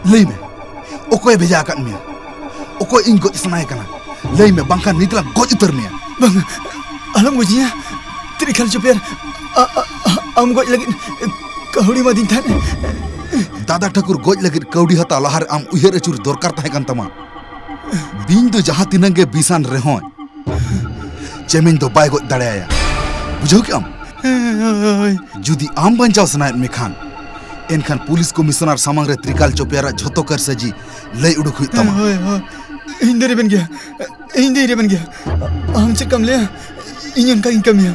लई में ओकोय भेजा आकाद मिया ओकोय इन गोज सनाय कना लई में बांखान नितला गोज उतर मिया bang alam gojinya Trikal Copet am goj lagi kahuri madin than दादा ठाकुर गोज लगे कौड़ी हता लहार आम उहर अचुर दरकार तहे कान तमा बिन दो जहां तिनंग गे बिसान रेहोय चेमिन दो बाय गोज दाड़ेया बुझो कि आम जुदी आम बंचाव सनायत में खान एनखान पुलिस कमिश्नर सामंग रे त्रिकाल चोपेरा झोतो कर सजी लई उडुक हुई तमा हिंदे रे बन गया आम से कम ले इंजन का इनकम है